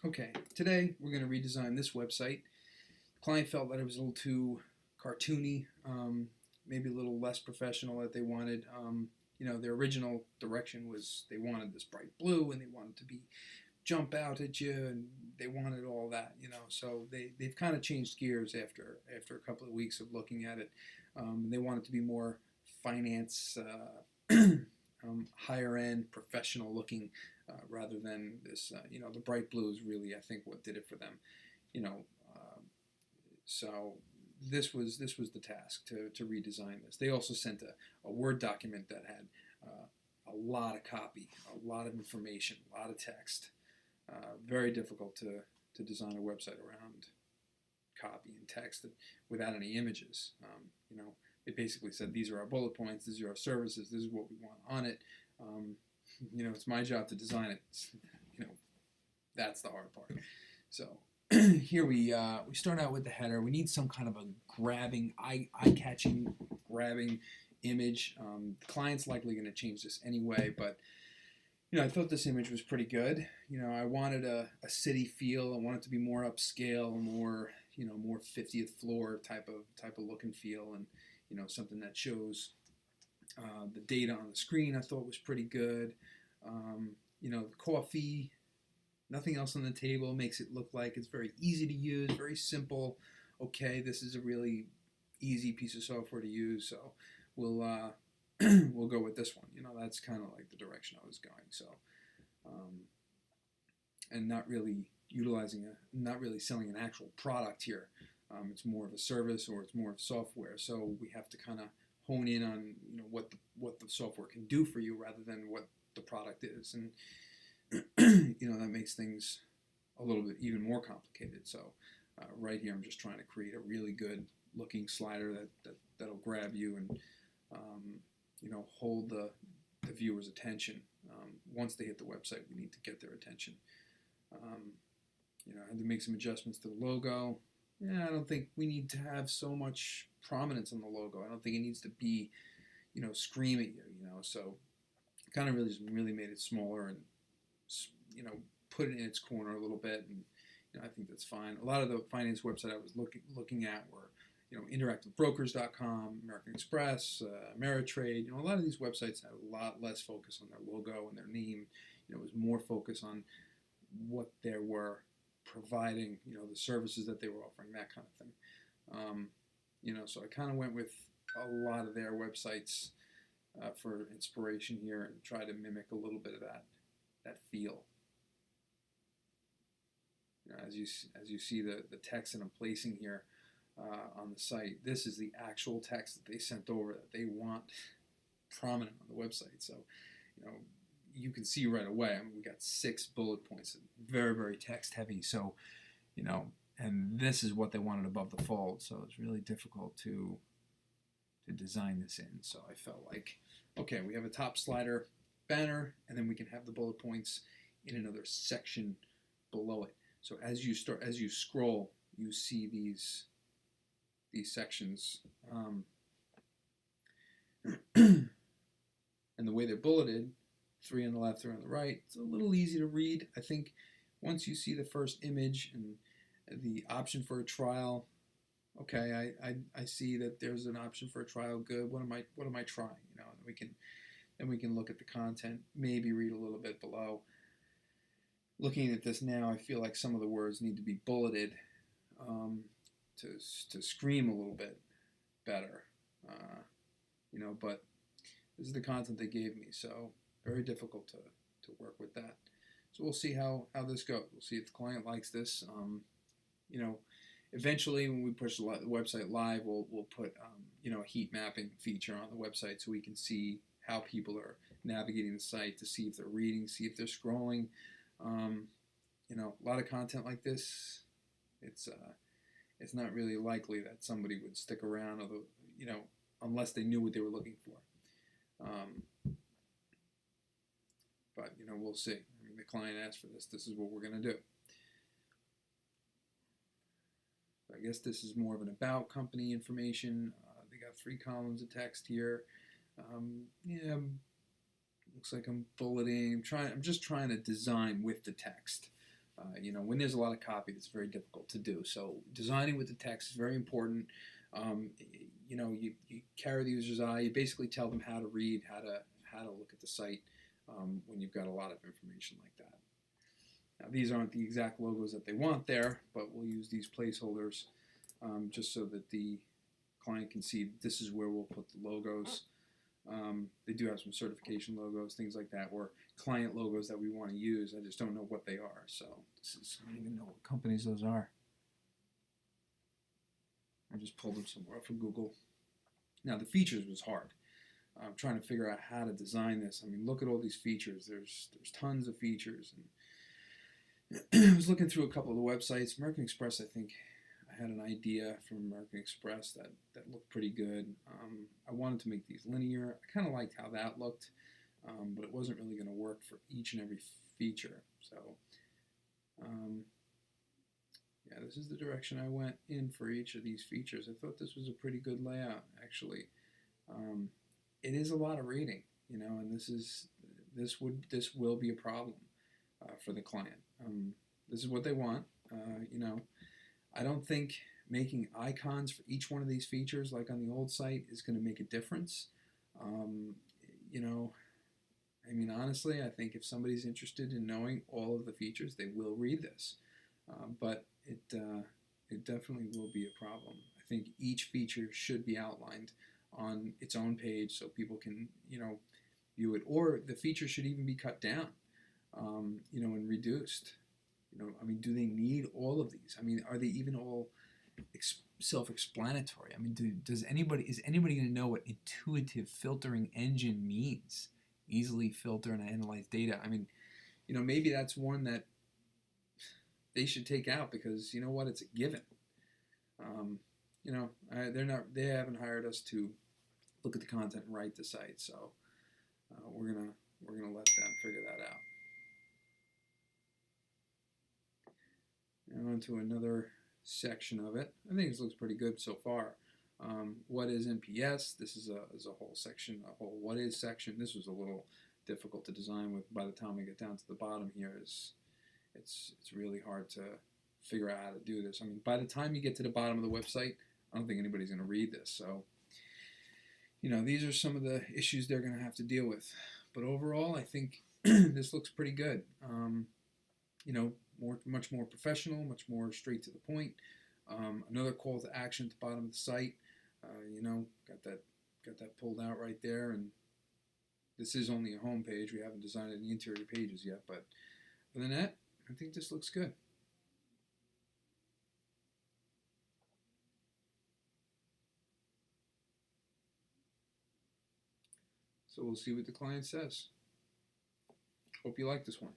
Okay, today we're going to redesign this website. The client felt that it was a little too cartoony, maybe a little less professional that they wanted. Their original direction was they wanted this bright blue and they wanted to be jump out at you and they wanted all that, So they've kind of changed gears after a couple of weeks of looking at it. They want it to be more finance, higher end, professional looking, rather than this. The bright blue is really, I think, what did it for them. You know, uh, so this was the task to redesign this. They also sent a Word document that had a lot of copy, a lot of information, a lot of text. Very difficult to design a website around copy and text without any images. They basically said these are our bullet points, these are our services, this is what we want on it. It's my job to design it. You know, that's the hard part. So here we start out with the header. We need some kind of a grabbing, eye-catching, grabbing image. The client's likely going to change this anyway, but I thought this image was pretty good. I wanted a city feel. I wanted it to be more upscale, more 50th floor type of look and feel, and something that shows the data on the screen. I thought was pretty good. The coffee, nothing else on the table, makes it look like it's very easy to use, very simple. Okay, this is a really easy piece of software to use, so we'll we'll go with this one. That's kind of like the direction I was going. So, and not really not really selling an actual product here. It's more of a service or it's more of software. So we have to kind of hone in on what the software can do for you rather than what the product is, and that makes things a little bit even more complicated. So right here, I'm just trying to create a really good looking slider that'll grab you and hold the viewer's attention. Once they hit the website, we need to get their attention. I had to make some adjustments to the logo. Yeah, I don't think we need to have so much prominence on the logo. I don't think it needs to be, scream at you, So kind of really made it smaller and, put it in its corner a little bit. And, I think that's fine. A lot of the finance website I was looking at were, interactivebrokers.com, American Express, Ameritrade. A lot of these websites had a lot less focus on their logo and their name. It was more focus on what they were providing, the services that they were offering, that kind of thing. So I kind of went with a lot of their websites for inspiration here and try to mimic a little bit of that feel. As you see the text that I'm placing here on the site, this is the actual text that they sent over that they want prominent on the website. So, you can see right away. I mean, we got 6 bullet points, very, very text heavy. So, and this is what they wanted above the fold. So it's really difficult to design this in. So I felt like, okay, we have a top slider banner, and then we can have the bullet points in another section below it. So as you scroll, you see these sections, and the way they're bulleted, 3 on the left, 3 on the right, it's a little easy to read. I think once you see the first image and the option for a trial, okay, I see that there's an option for a trial. Good. What am I trying? And we can look at the content, maybe read a little bit below. Looking at this now, I feel like some of the words need to be bulleted to scream a little bit better. But this is the content they gave me, so very difficult to work with that. So we'll see how this goes. We'll see if the client likes this. Eventually, when we push the website live, we'll put a heat mapping feature on the website so we can see how people are navigating the site, to see if they're reading, see if they're scrolling. A lot of content like this, it's not really likely that somebody would stick around, unless they knew what they were looking for. But we'll see. I mean, the client asked for this. This is what we're going to do. I guess this is more of an about company information. They got 3 columns of text here. Looks like I'm bulleting. I'm just trying to design with the text. When there's a lot of copy, it's very difficult to do. So designing with the text is very important. Um, you carry the user's eye. You basically tell them how to read, how to look at the site when you've got a lot of information like that. Now, these aren't the exact logos that they want there, but we'll use these placeholders just so that the client can see this is where we'll put the logos. They do have some certification logos, things like that, or client logos that we want to use. I just don't know what they are. So I don't even know what companies those are. I just pulled them somewhere from Google. Now the features was hard. I'm trying to figure out how to design this. I mean, look at all these features. There's tons of features, and I was looking through a couple of the websites. American Express, I think, I had an idea from American Express that looked pretty good. I wanted to make these linear. I kind of liked how that looked, but it wasn't really going to work for each and every feature. So, yeah, this is the direction I went in for each of these features. I thought this was a pretty good layout, actually. It is a lot of reading, and this will be a problem for the client. This is what they want, I don't think making icons for each one of these features, like on the old site, is going to make a difference. I mean, honestly, I think if somebody's interested in knowing all of the features, they will read this. But it definitely will be a problem. I think each feature should be outlined on its own page so people can, view it. Or the feature should even be cut down, and reduced. I mean, do they need all of these? I mean, are they even all self-explanatory? I mean, is anybody going to know what intuitive filtering engine means? Easily filter and analyze data. I mean, maybe that's one that they should take out because you know what? It's a given. They haven't hired us to look at the content and write the site, so we're gonna let them figure that out. And on to another section of it. I think this looks pretty good so far. What is NPS? This is a whole section, a whole what is section. This was a little difficult to design with. By the time we get down to the bottom here, it's really hard to figure out how to do this. I mean, by the time you get to the bottom of the website, I don't think anybody's going to read this. So, these are some of the issues they're going to have to deal with. But overall, I think this looks pretty good. Much more professional, much more straight to the point. Another call to action at the bottom of the site. Got that pulled out right there, and this is only a home page. We haven't designed any interior pages yet, but other than that, I think this looks good. So we'll see what the client says. Hope you like this one.